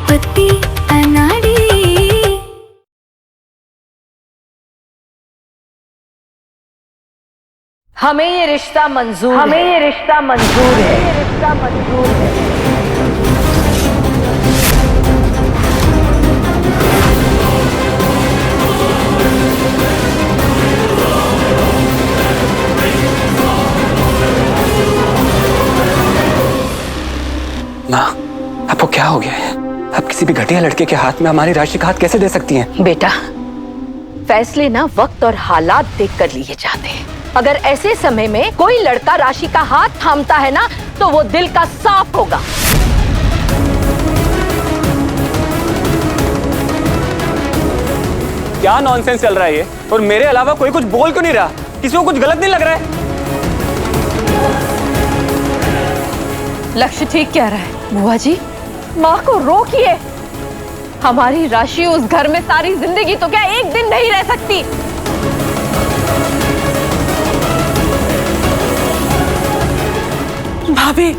पति अनाड़ी। हमें ये रिश्ता मंजूर है। माँ, आपको क्या हो गया है? आप किसी भी घटिया लड़के के हाथ में हमारी राशि का हाथ कैसे दे सकती हैं? बेटा, फैसले ना वक्त और हालात देख कर लिए जाते हैं। अगर ऐसे समय में कोई लड़का राशि का हाथ थामता है ना, तो वो दिल का साफ होगा। क्या नॉनसेंस चल रहा है ये? और मेरे अलावा कोई कुछ बोल क्यों नहीं रहा? किसी को कुछ गलत नहीं लग रहा है? लक्ष्य ठीक कह रहा है। बुआ जी, माँ को रोकिए। हमारी राशि उस घर में सारी जिंदगी तो क्या एक दिन नहीं रह सकती। भाभी,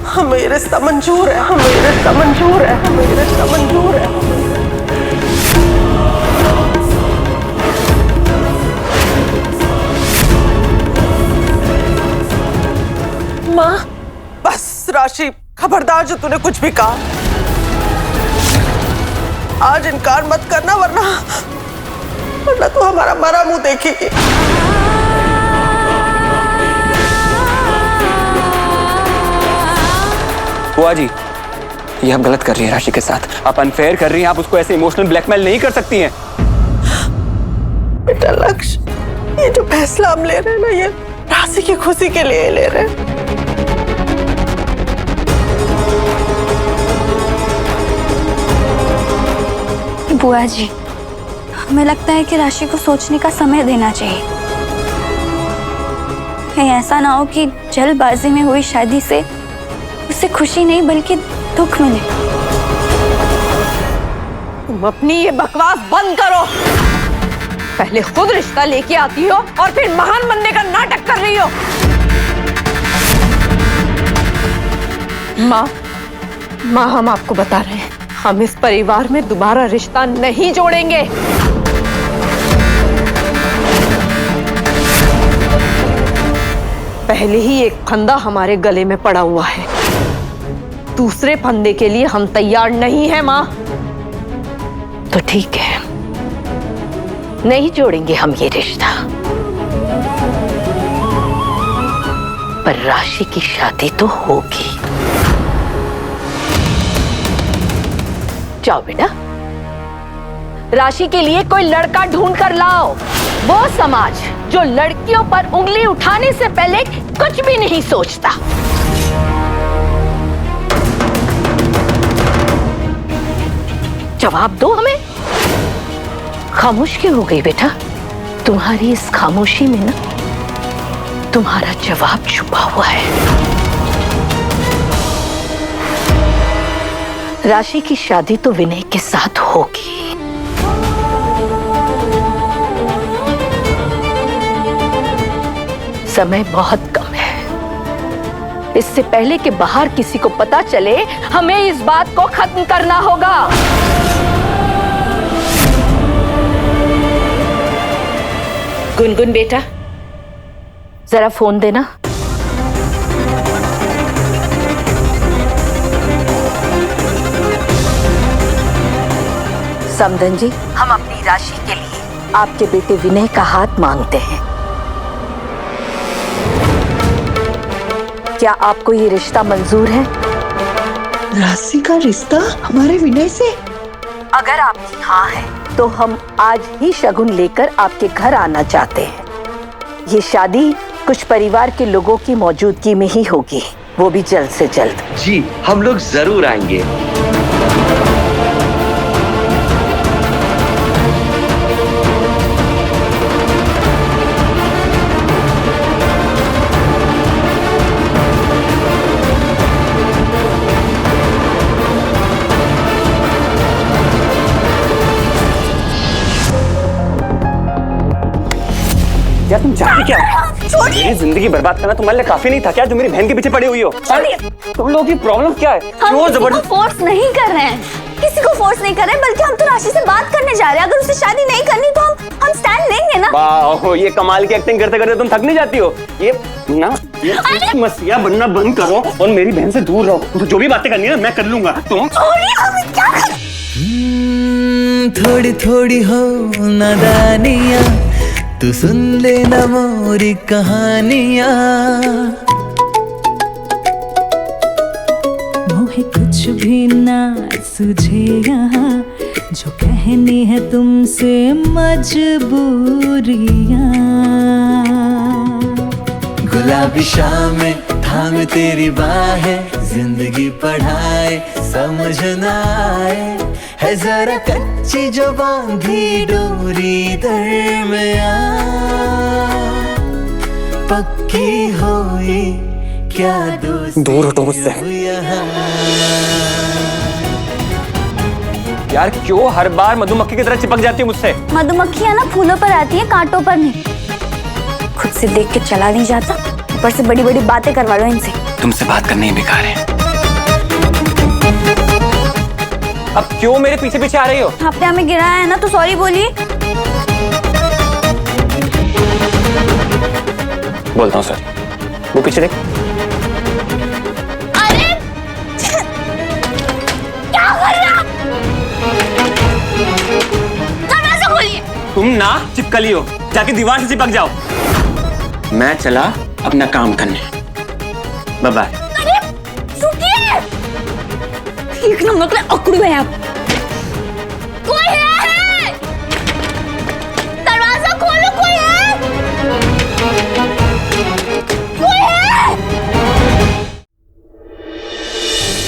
हमें ये रिश्ता मंजूर है। माँ, बस राशि, खबरदार जो तूने कुछ भी कहा, आज इनकार मत करना, वरना तू हमारा मरा मुंह देखेगी। बुआ जी, ये आप गलत कर रही हैं राशि के साथ। आप अनफेयर कर रही हैं। आप उसको ऐसे इमोशनल ब्लैकमेल नहीं कर सकती हैं। बेटा लक्ष्य, ये जो फैसला हम ले रहे हैं ना, ये राशि की खुशी के लिए ले रहे हैं। बुआ जी, हमें लगता है कि राशि को सोचने का समय देना चाहिए। कहीं ऐसा ना हो कि जल्दबाजी में हुई शादी से उसे खुशी नहीं बल्कि दुख मिले। तुम अपनी ये बकवास बंद करो। पहले खुद रिश्ता लेके आती हो और फिर महान बनने का नाटक कर रही हो। माँ, हम आपको बता रहे हैं, हम इस परिवार में दोबारा रिश्ता नहीं जोड़ेंगे। पहले ही एक फंदा हमारे गले में पड़ा हुआ है, दूसरे फंदे के लिए हम तैयार नहीं हैं। माँ, तो ठीक है, नहीं जोड़ेंगे हम ये रिश्ता, पर राशि की शादी तो होगी। जाओ बेटा, राशि के लिए कोई लड़का ढूंढ कर लाओ। वो समाज जो लड़कियों पर उंगली उठाने से पहले कुछ भी नहीं सोचता। जवाब दो हमें। खामोश क्यों हो गई बेटा? तुम्हारी इस खामोशी में ना तुम्हारा जवाब छुपा हुआ है। राशि की शादी तो विनय के साथ होगी। समय बहुत कम है। इससे पहले कि बाहर किसी को पता चले, हमें इस बात को खत्म करना होगा। गुनगुन बेटा, जरा फोन देना। समधन जी, हम अपनी राशि के लिए आपके बेटे विनय का हाथ मांगते हैं। क्या आपको ये रिश्ता मंजूर है? राशि का रिश्ता हमारे विनय से? अगर आपकी हाँ है, तो हम आज ही शगुन लेकर आपके घर आना चाहते हैं। ये शादी कुछ परिवार के लोगों की मौजूदगी में ही होगी, वो भी जल्द से जल्द। जी, हम लोग जरूर आएंगे। क्या तुम चाहती क्या हो? छोड़िए। मेरी जिंदगी बर्बाद करना तुम्हारे लिए काफी नहीं था क्या, जो मेरी बहन के पीछे पड़ी हुई हो? छोड़िए। तुम लोगों की प्रॉब्लम क्या है? हम क्यों किसी को जबरदस्त? फोर्स नहीं कर रहे हैं, किसी को फोर्स नहीं कर रहे हैं, बल्कि हम तो राशि से बात करने जा रहे हैं। अगर उसे शादी नहीं करनी तो हम स्टैंड लेंगे ना। वाह, ये कमाल की एक्टिंग करते करते तुम थक नहीं जाती हो? ये मसीहा बनना बंद करो और मेरी बहन से दूर रहो। तो जो भी बातें करनी है मैं कर लूंगा। तुम छोड़िए, हमें क्या कर... थोड़ी थोड़ी हो नादानियाँ, तू सुन लेना मोरी कहानियाँ। मोहे कुछ भी ना सुझे यहाँ, जो कहनी है तुमसे मजबूरियाँ। गुलाबी शामें थाम तेरी बाहें, जिंदगी पढ़ाए समझ ना आए, है जरा कच्ची जो बांधी डोरी दरमियां। पक्की हुई क्या दोस्ती दूर हटो मुझसे। यहाँ। यार क्यों हर बार मधुमक्खी की तरह चिपक जाती है मुझसे? मधुमक्खियां ना फूलों पर आती है, कांटों पर नहीं। खुद से देख के चला नहीं जाता, ऊपर से बड़ी बड़ी बातें करवा लो इनसे। तुमसे बात करनी ही बेकार है। अब क्यों मेरे पीछे पीछे आ रही हो? आपने हमें गिराया है ना, तो सॉरी बोलिए। बोलता हूँ सर। वो पीछे देख। अरे क्या कर रहा? दरवाजा खोलिए। तुम ना चिपकली हो, जाके दीवार से चिपक जाओ। मैं चला अपना काम करने। Bye bye. अरे रुकिए, एक नंबर के अकड़ू है आप। कोई है? दरवाजा खोलो, कोई है? कोई है?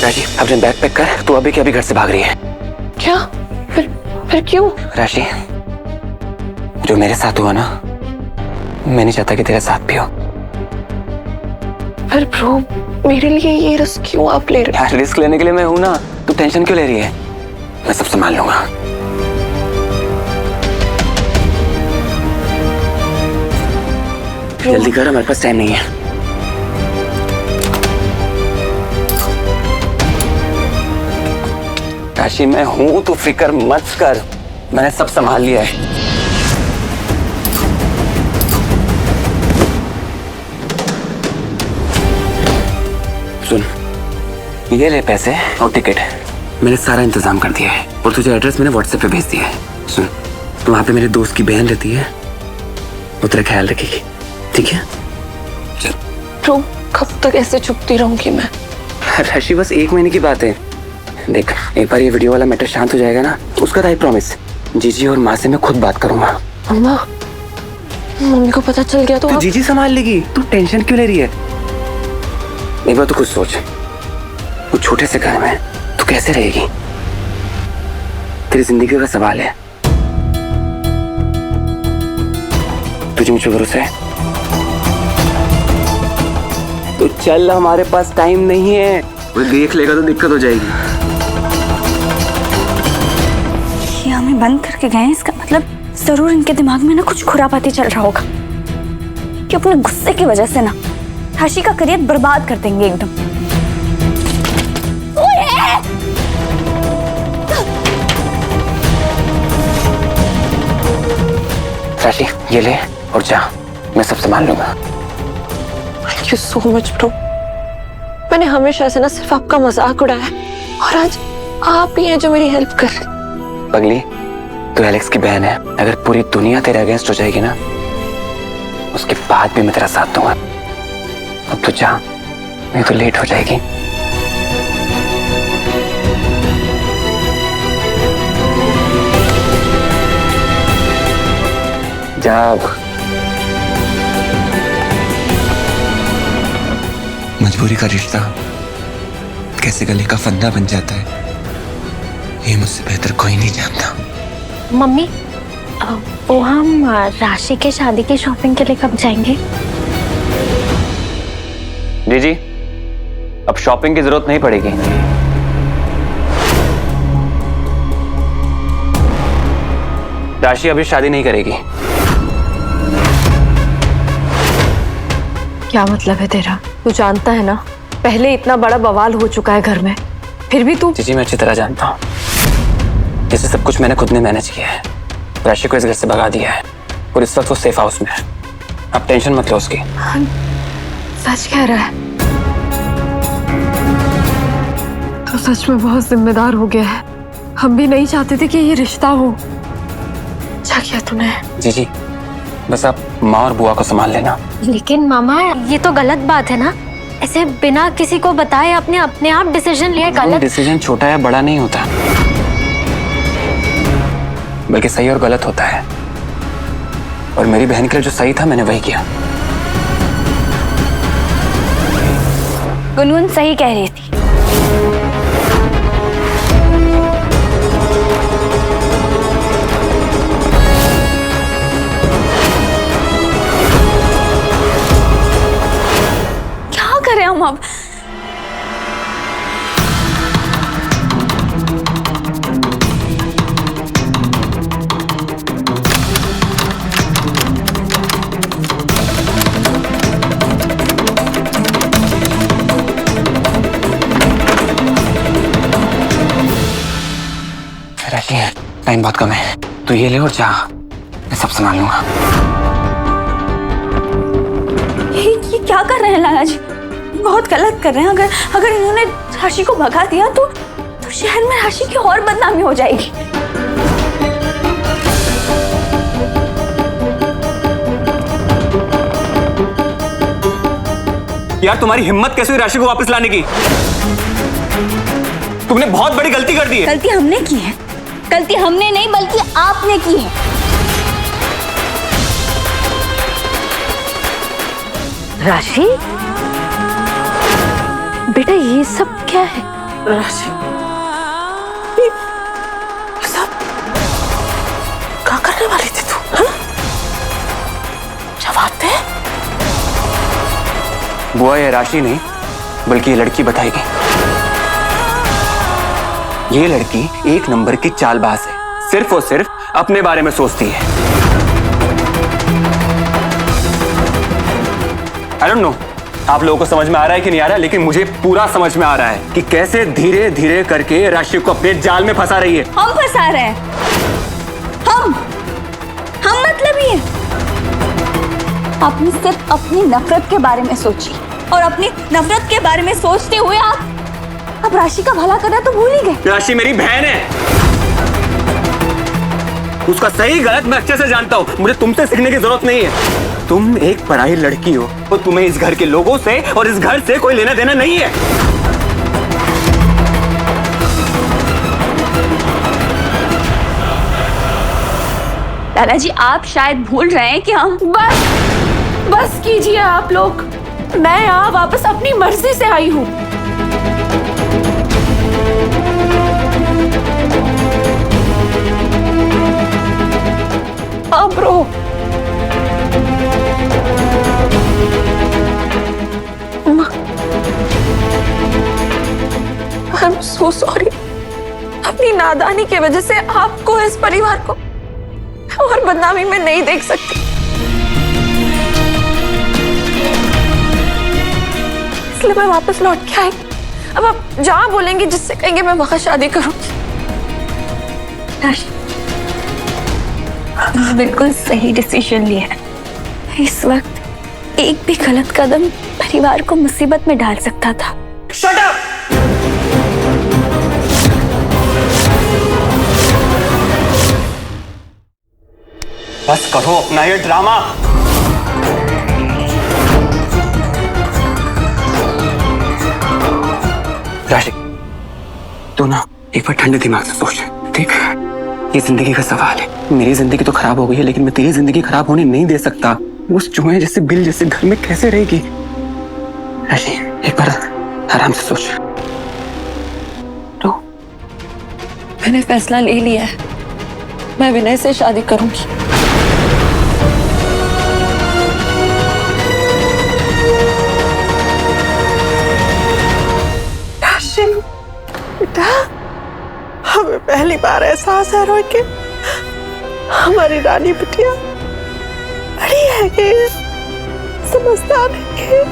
राशि अपने बैग पैक कर, तू अभी के अभी घर से भाग रही है। क्या? फिर क्यों? राशि, जो मेरे साथ हुआ ना, मैं नहीं चाहता कि तेरे साथ भी हो। पर ब्रो, मेरे लिए ये रिस्क क्यों आप ले रहे? यार रिस्क लेने के लिए मैं हूं ना, तू टेंशन क्यों ले रही है? मैं सब संभाल लूंगा। जल्दी कर, हमारे पास टाइम नहीं है। राशि मैं हूं, तू फिक्र मत कर, मैंने सब संभाल लिया है। सुन, ये ले पैसे और टिकट, मैंने सारा इंतजाम कर दिया है और तुझे एड्रेस मैंने व्हाट्सएप पे भेज दिया है। सुन, तो वहाँ पे मेरे दोस्त की बहन रहती है, वो तेरा ख्याल रखेगी, ठीक है? चल। ब्रो, कब तक ऐसे छुपती रहूंगी मैं? राशि बस 1 महीने की बात है। देख, एक बार ये वीडियो वाला मैटर शांत हो जाएगा ना, उसका आई प्रॉमिस जीजी और माँ से मैं खुद बात करूंगा। अम्मा, मम्मी को पता चल गया तो आप... जीजी संभाल लेगी, तू टेंशन क्यों ले रही है? एक बार तो खुद सोच, वो छोटे से घर में तू कैसे रहेगी? तेरी जिंदगी का सवाल है। तुझे मुझ पर भरोसा है? तो चल, हमारे पास टाइम नहीं है। वो देख लेगा तो दिक्कत हो जाएगी। ये हमें बंद करके गए हैं, इसका मतलब जरूर इनके दिमाग में ना कुछ खुरापाती चल रहा होगा कि अपने गुस्से की वजह से ना राशि का करियर बर्बाद कर देंगे एकदम। राशि, ये ले और जा, मैं सब संभाल लूंगा। Thank you so much bro. मैंने हमेशा से ना सिर्फ आपका मजाक उड़ाया और आज आप ही हैं जो मेरी हेल्प कर रहे। पगली, तू एलेक्स की बहन है, अगर पूरी दुनिया तेरे अगेंस्ट हो जाएगी ना, उसके बाद भी मैं तेरा साथ दूंगा। अब तो जा, नहीं तो लेट हो जाएगी। जा। मजबूरी का रिश्ता कैसे गले का फंदा बन जाता है, ये मुझसे बेहतर कोई नहीं जानता। मम्मी, वो हम राशि के शादी की शॉपिंग के लिए कब जाएंगे? जी, अब शॉपिंग की जरूरत नहीं पड़ेगी। राशि अभी शादी नहीं करेगी। क्या मतलब है तेरा? तू जानता है ना, पहले इतना बड़ा बवाल हो चुका है घर में, फिर भी तू। जीजी मैं अच्छी तरह जानता हूँ, जैसे सब कुछ मैंने खुद ने मैनेज किया है। राशि को इस घर से भगा दिया है और इस वक्त वो सेफ हाउस में है। आप टेंशन मत लो उसकी। सच कह रहा है? तो सच में बहुत जिम्मेदार हो गया है। हम भी नहीं चाहते थे कि ये रिश्ता हो। क्या किया तूने? जीजी बस आप माँ और बुआ को संभाल लेना। लेकिन मामा ये तो गलत बात है ना, ऐसे बिना किसी को बताए आपने अपने आप डिसीजन लिया। गलत डिसीजन छोटा या बड़ा नहीं होता, बल्कि सही और गलत होता है। और मेरी बहन के लिए जो सही था मैंने वही किया। गुनगुन सही कह रही थी। क्या करें हम अब? राशि टाइम बहुत कम है, तो ये ले और जा, मैं सब संभाल लूंगा। ये क्या कर रहे हैं लाला जी? बहुत गलत कर रहे हैं। अगर इन्होंने राशि को भगा दिया तो शहर में राशि की और बदनामी हो जाएगी। यार तुम्हारी हिम्मत कैसे हुई राशि को वापस लाने की? तुमने बहुत बड़ी गलती कर दी है। गलती हमने की है। गलती हमने नहीं बल्कि आपने की है। राशि, बेटा ये सब क्या है? राशि, ये सब क्या करने वाली थी तू? हाँ? जवाब दे। बुआ ये राशि नहीं बल्कि ये लड़की बताएगी। ये लड़की एक नंबर की चालबाज है, सिर्फ और सिर्फ अपने बारे में सोचती है। I don't know, आप लोगों को समझ में आ रहा है कि नहीं आ रहा है, लेकिन मुझे पूरा समझ में आ रहा है कि कैसे धीरे धीरे करके राशि को अपने जाल में फंसा रही है। हम फंसा रहे हैं। हम मतलब ही है। आपने सिर्फ अपनी नफरत के बारे में सोची और अपनी नफरत के बारे में सोचते हुए आप अब राशि का भला करना तो भूल ही गए। राशि मेरी बहन है, उसका सही गलत मैं अच्छे से जानता हूँ। मुझे तुमसे सीखने की जरूरत नहीं है। तुम एक पराई लड़की हो और तुम्हें इस घर के लोगों से और इस घर से कोई लेना देना नहीं है। लाला जी आप शायद भूल रहे हैं कि हम बस कीजिए आप लोग। मैं यहाँ वापस अपनी मर्जी से आई हूँ। Bro, I am so sorry. अपनी नादानी की वजह से आपको, इस परिवार को और बदनामी में नहीं देख सकती, इसलिए मैं वापस लौट के आई। अब आप जहाँ बोलेंगे, जिससे कहेंगे, मैं वहां शादी करूंगी। बिल्कुल सही डिसीजन लिया है। इस वक्त एक भी गलत कदम परिवार को मुसीबत में डाल सकता था। Shut up! बस करो अपना ये ड्रामा। राशि तू ना एक बार ठंडे दिमाग से सोच, ठीक? ये जिंदगी का सवाल है। मेरी जिंदगी तो खराब हो गई है, लेकिन मैं तेरी जिंदगी खराब होने नहीं दे सकता। उस चूहे जैसे बिल जैसे घर में कैसे रहेगी? राशि एक बार आराम से सोच। तो मैंने फैसला ले लिया है, मैं विनय से शादी करूंगी। राशि बेटा, हमें पहली बार एहसास है रोई के हमारी रानी बिटिया बड़ी है कि समझदार नहीं है।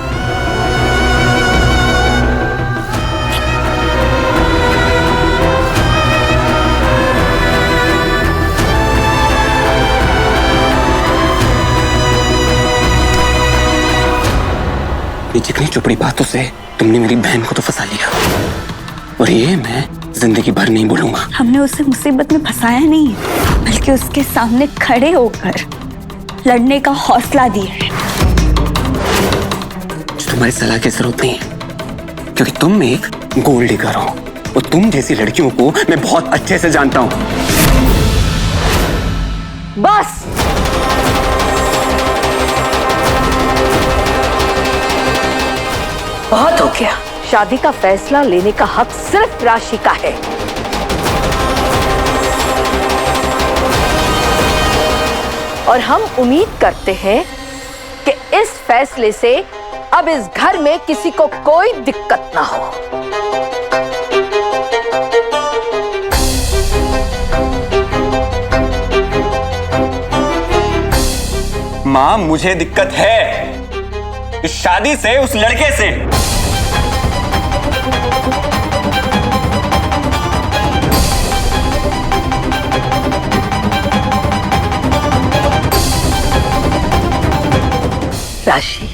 ये चिकनी चुपड़ी बातों से तुमने मेरी बहन को तो फंसा लिया, और ये मैं जिंदगी भर नहीं भूलूंगा। हमने उसे मुसीबत में फंसाया नहीं है, बल्कि उसके सामने खड़े होकर लड़ने का हौसला दिया है। तुम्हारी सलाह की जरूरत नहीं है, क्योंकि तुम एक गोल्ड डिगर हो, और तुम जैसी लड़कियों को मैं बहुत अच्छे से जानता हूं। बस बहुत हो गया। शादी का फैसला लेने का हक सिर्फ राशि का है। और हम उम्मीद करते हैं कि इस फैसले से अब इस घर में किसी को कोई दिक्कत ना हो। मां, मुझे दिक्कत है इस शादी से, उस लड़के से। राशि,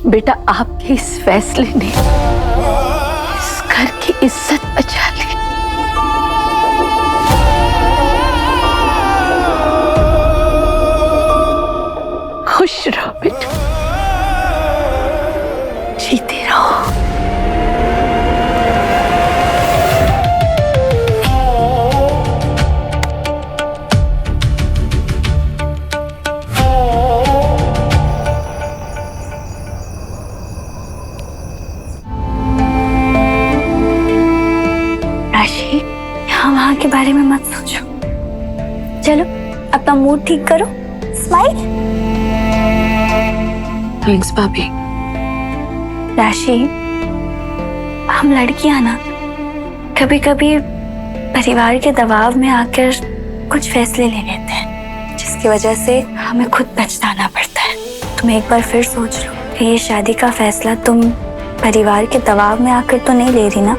बेटा आपके इस फैसले ने इस घर की इज्जत बचा ली। खुश रहो बेटा, जीते रहो। राशि, यहाँ वहाँ के बारे में मत सोचो। चलो अपना मूड ठीक करो, स्माइल। थैंक्स भाभी। राशि, हम लड़कियां ना कभी कभी परिवार के दबाव में आकर कुछ फैसले ले लेते हैं, जिसकी वजह से हमें खुद पछताना पड़ता है। तुम एक बार फिर सोच लो कि ये शादी का फैसला तुम परिवार के दबाव में आकर तो नहीं ले रही ना?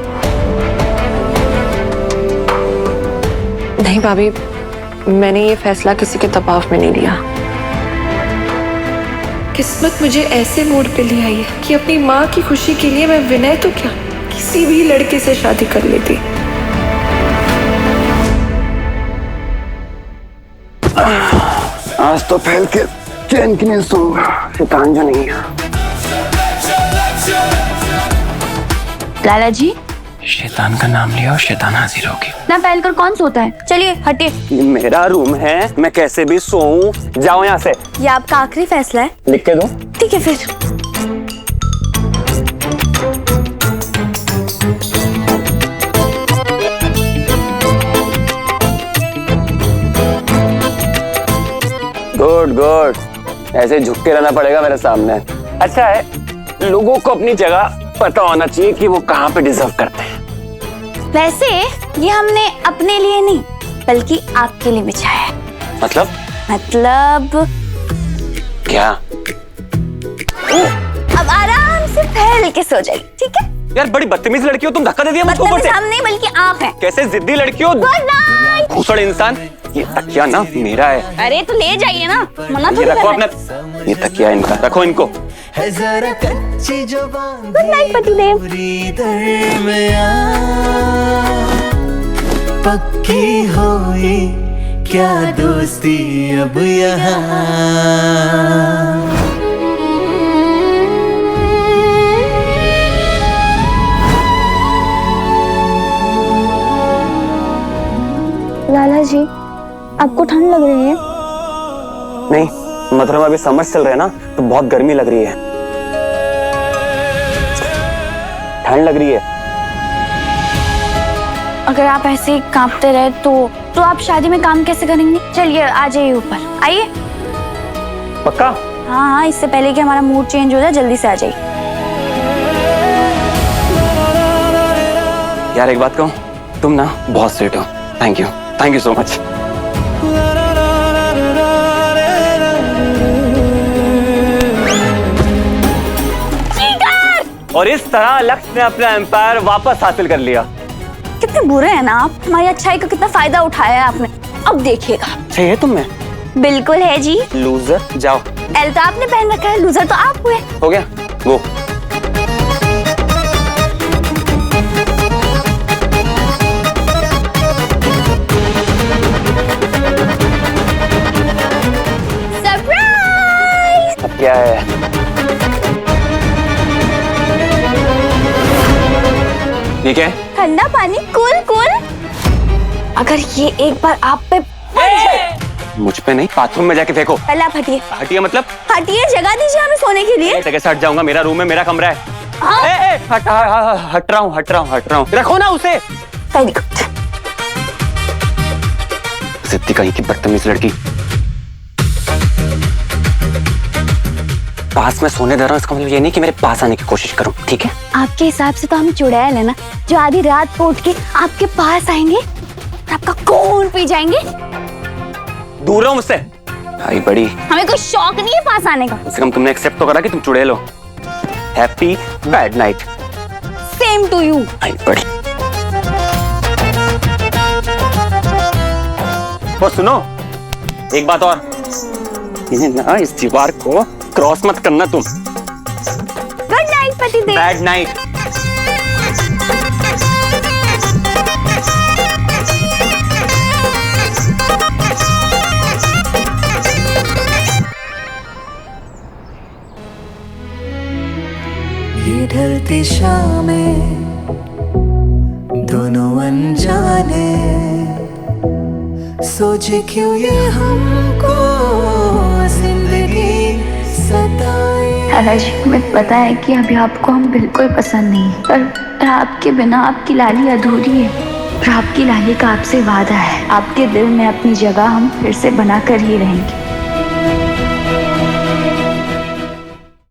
नहीं भाभी, मैंने ये फैसला किसी के दबाव में नहीं लिया। किस्मत मुझे ऐसे मूड पे ले आई है कि अपनी माँ की खुशी के लिए मैं विनय तो क्या किसी भी लड़के से शादी कर लेती। आज तो फैल के चैन की नींद सोऊंगा, शैतान जो नहीं है। लाला जी, शैतान का नाम लिया और शैतान हाजिर होगी। ना फैल कर कौन सोता है? चलिए हटिए। ये मेरा रूम है, मैं कैसे भी सोऊं। जाओ यहाँ से। ये आपका आखिरी फैसला है? लिख के दो। ठीक है फिर। गुड गुड, ऐसे झुक के रहना पड़ेगा मेरे सामने। अच्छा है, लोगों को अपनी जगह पता होना चाहिए कि वो कहाँ पे डिजर्व करते हैं। वैसे ये हमने अपने लिए नहीं बल्कि आपके लिए बिछाया है। मतलब क्या? अब आराम से फैल के सो जाइए, ठीक है? यार बड़ी बदतमीज लड़की हो तुम, धक्का दे दिया मुझको ऊपर से। हम नहीं बल्कि आप हैं। कैसे जिद्दी लड़की हो, भूसड़ इंसान। ये तकिया ना मेरा है। अरे तो ले जाइए ना, मना तो ये रखो अपना, ये तकिया इनका, रखो इनको। गुड नाइट पतिदेव। पक्की होई क्या दोस्ती अब यहाँ। लाला जी, आपको ठंड लग रही है? नहीं, मतलब अभी समर चल रहा है ना, तो बहुत गर्मी लग रही है। ठंड लग रही है। अगर आप ऐसे ही कांपते रहे तो आप शादी में काम कैसे करेंगे? चलिए आ जाइए ऊपर, आइए। पक्का? हाँ हाँ, इससे पहले कि हमारा मूड चेंज हो जाए जल्दी से आ जाइए। यार एक बात कहूँ, तुम ना बहुत स्वीट हो। Thank you so much. और इस तरह लक्ष्य ने अपना एम्पायर वापस हासिल कर लिया। कितने बुरे हैं ना आप, हमारी अच्छाई का कितना फायदा उठाया है आपने। अब देखिएगा। सही है तुम में? बिल्कुल है जी। लूजर, जाओ। एल तो आपने पहन रखा है, लूजर तो आप हुए। हो गया वो। सरप्राइज! अब क्या है? ये क्या है? ठंडा पानी, कूल कूल। अगर ये एक बार आप पे मुझ पे नहीं, बाथरूम में जाके फेंको। पहले आप हटिए। हटिए मतलब? हटिए, जगह दीजिए हमें सोने के लिए। जगह से हट जाऊंगा, मेरा रूम है, मेरा कमरा है। हाँ? हट रहा हूँ। रखो ना उसे। Very good. जिद्दी कहीं की बदतमीज लड़की। पास में सोने दे रहा हूँ, इसका मतलब ये नहीं कि मेरे पास आने की कोशिश करूँ, ठीक है? आपके हिसाब से तो हम चुड़ैल है ना, जो आधी रात को उठ के आपके पास आएंगे और आपका खून पी जाएंगे। दूर रहो मुझसे। आई बड़ी, हमें कोई शौक नहीं है पास आने का। कम से कम तुमने एक्सेप्ट तो करा कि तुम चुड़ैल हो। Happy bad night. Same to you. आई बड़ी। और सुनो, एक बात और, ये ना इस दीवार को क्रॉस मत करना तुम। गुड नाइट पतिदेव। Bad night. ये ढलती शामें दोनों अनजाने, सोचे क्यों ये हमको जिंदगी सताए। दादा जी, हमें पता है कि अभी आपको हम बिल्कुल पसंद नहीं है, पर आपके बिना आपकी लाली अधूरी है। और आपकी लाली का आपसे वादा है, आपके दिल में अपनी जगह हम फिर से बना कर ही रहेंगे।